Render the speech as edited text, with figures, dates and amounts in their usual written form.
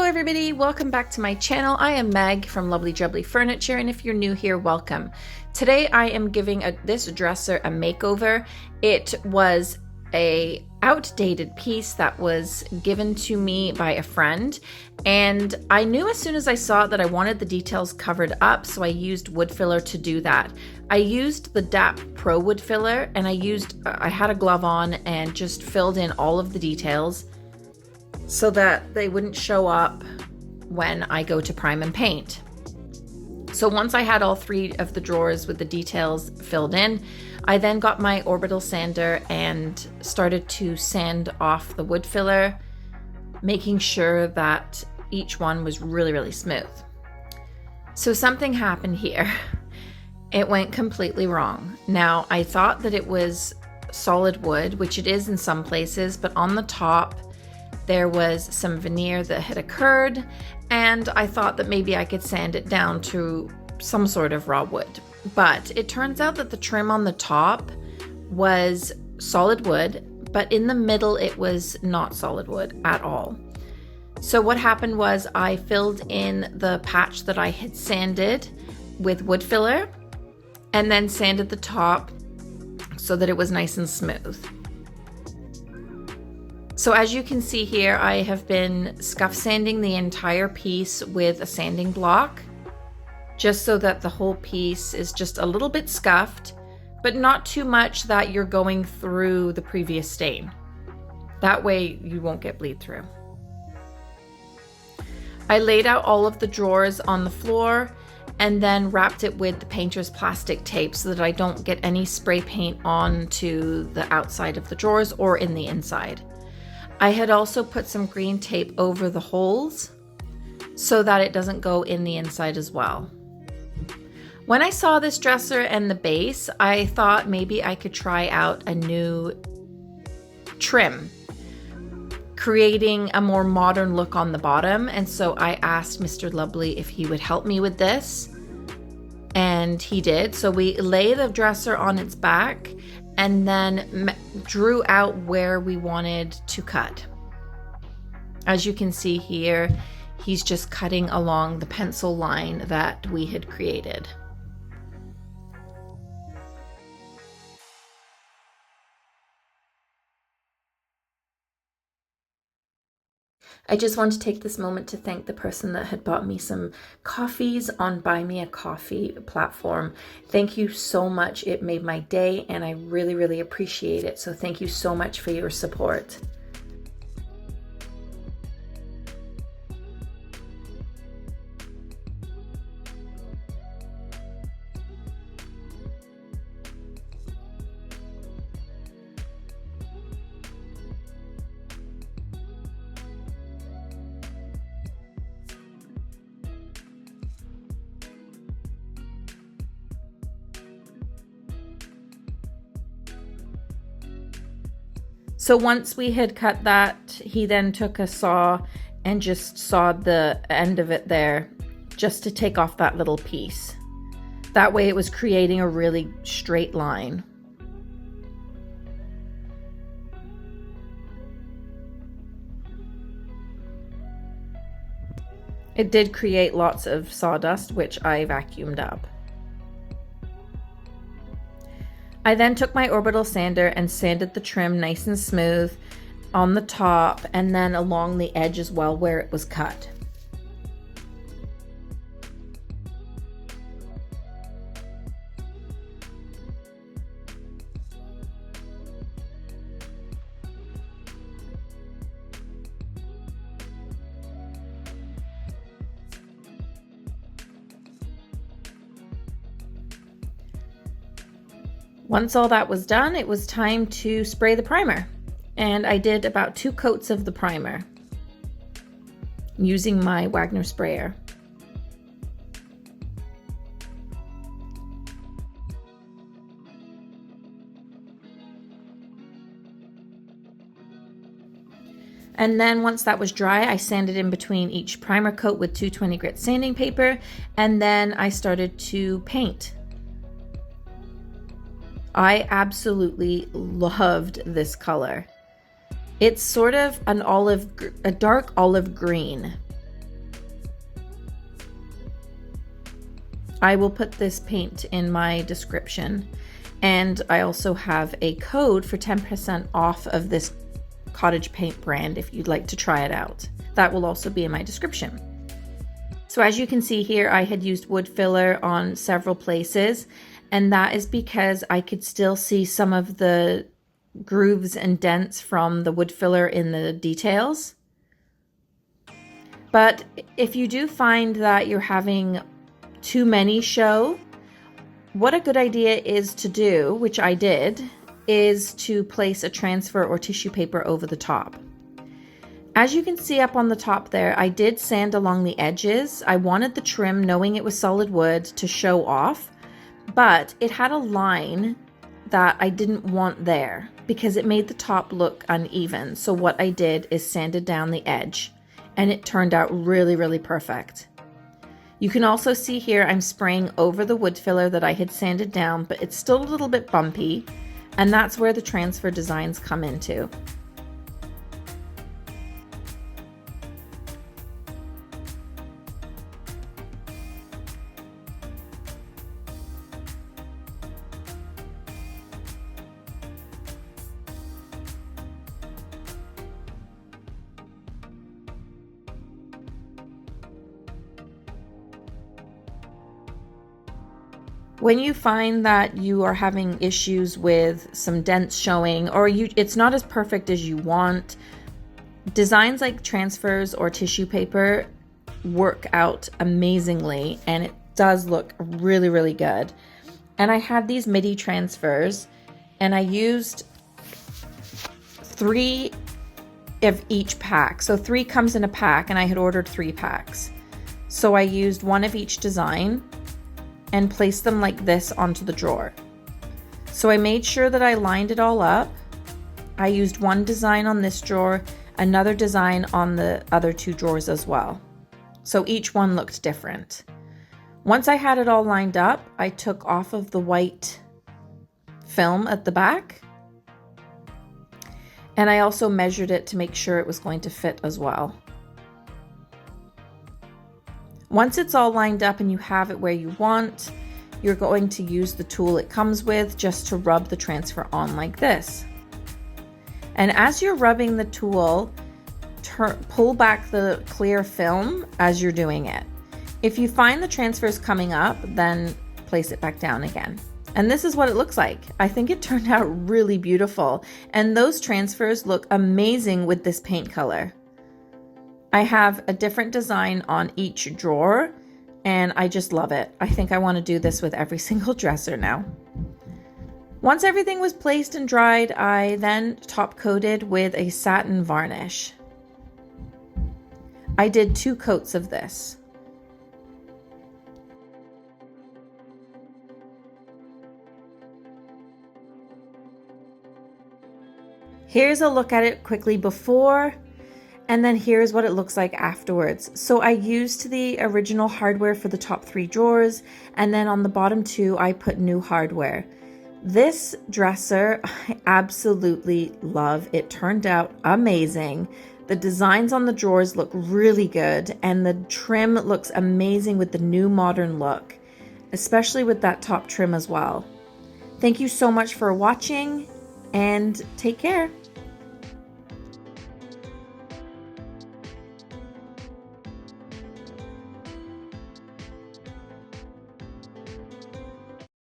everybody, welcome back to my channel. I am Meg from Lubbly Jubbly Furniture, and if you're new here, welcome. Today I am giving this dresser a makeover. It was a outdated piece that was given to me by a friend, and I knew as soon as I saw it that I wanted the details covered up, so I used wood filler to do that. I used the DAP Pro wood filler, and I had a glove on and just filled in all of the details so that they wouldn't show up when I go to prime and paint. So once I had all three of the drawers with the details filled in, I then got my orbital sander and started to sand off the wood filler, making sure that each one was really, really smooth. So something happened here. It went completely wrong. Now, I thought that it was solid wood, which it is in some places, but on the top, there was some veneer that had occurred, and I thought that maybe I could sand it down to some sort of raw wood. But it turns out that the trim on the top was solid wood, but in the middle it was not solid wood at all. So what happened was I filled in the patch that I had sanded with wood filler and then sanded the top so that it was nice and smooth. So as you can see here, I have been scuff sanding the entire piece with a sanding block, just so that the whole piece is just a little bit scuffed, but not too much that you're going through the previous stain. That way you won't get bleed through. I laid out all of the drawers on the floor and then wrapped it with the painter's plastic tape so that I don't get any spray paint onto the outside of the drawers or in the inside. I had also put some green tape over the holes so that it doesn't go in the inside as well. When I saw this dresser and the base, I thought maybe I could try out a new trim, creating a more modern look on the bottom. And so I asked Mr. Lubbly if he would help me with this, and he did. So we lay the dresser on its back and then drew out where we wanted to cut. As you can see here, he's just cutting along the pencil line that we had created. I just want to take this moment to thank the person that had bought me some coffees on Buy Me a Coffee platform. Thank you so much. It made my day and I really, really appreciate it. So thank you so much for your support. So once we had cut that, he then took a saw and just sawed the end of it there just to take off that little piece. That way it was creating a really straight line. It did create lots of sawdust, which I vacuumed up. I then took my orbital sander and sanded the trim nice and smooth on the top and then along the edge as well where it was cut. Once all that was done, it was time to spray the primer. And I did about 2 coats of the primer using my Wagner sprayer. And then once that was dry, I sanded in between each primer coat with 220 grit sanding paper, and then I started to paint. I absolutely loved this color. It's sort of a dark olive green, I will put this paint in my description, and I also have a code for 10% off of this Cottage Paint brand if you'd like to try it out. That will also be in my description. So as you can see here, I had used wood filler on several places, and that is because I could still see some of the grooves and dents from the wood filler in the details. But if you do find that you're having too many show, what a good idea is to do, which I did, is to place a transfer or tissue paper over the top. As you can see up on the top there, I did sand along the edges. I wanted the trim, knowing it was solid wood, to show off, but it had a line that I didn't want there because it made the top look uneven. So what I did is sanded down the edge, and it turned out really, really perfect. You can also see here I'm spraying over the wood filler that I had sanded down, but it's still a little bit bumpy, and that's where the transfer designs come into. When you find that you are having issues with some dents showing, or it's not as perfect as you want, designs like transfers or tissue paper work out amazingly, and it does look really, really good. And I had these midi transfers, and I used 3 of each pack. So 3 comes in a pack, and I had ordered 3 packs. So I used 1 of each design and placed them like this onto the drawer. So I made sure that I lined it all up. I used 1 design on this drawer, another design on the other 2 drawers as well. So each one looked different. Once I had it all lined up, I took off of the white film at the back, and I also measured it to make sure it was going to fit as well. Once it's all lined up and you have it where you want, you're going to use the tool it comes with just to rub the transfer on like this. And as you're rubbing the tool, pull back the clear film as you're doing it. If you find the transfers coming up, then place it back down again. And this is what it looks like. I think it turned out really beautiful. And those transfers look amazing with this paint color. I have a different design on each drawer, and I just love it. I think I want to do this with every single dresser now. Once everything was placed and dried, I then top coated with a satin varnish. I did 2 coats of this. Here's a look at it quickly before, and then here's what it looks like afterwards. So I used the original hardware for the top 3 drawers, and then on the bottom 2, I put new hardware. This dresser, I absolutely love. It turned out amazing. The designs on the drawers look really good, and the trim looks amazing with the new modern look, especially with that top trim as well. Thank you so much for watching, and take care.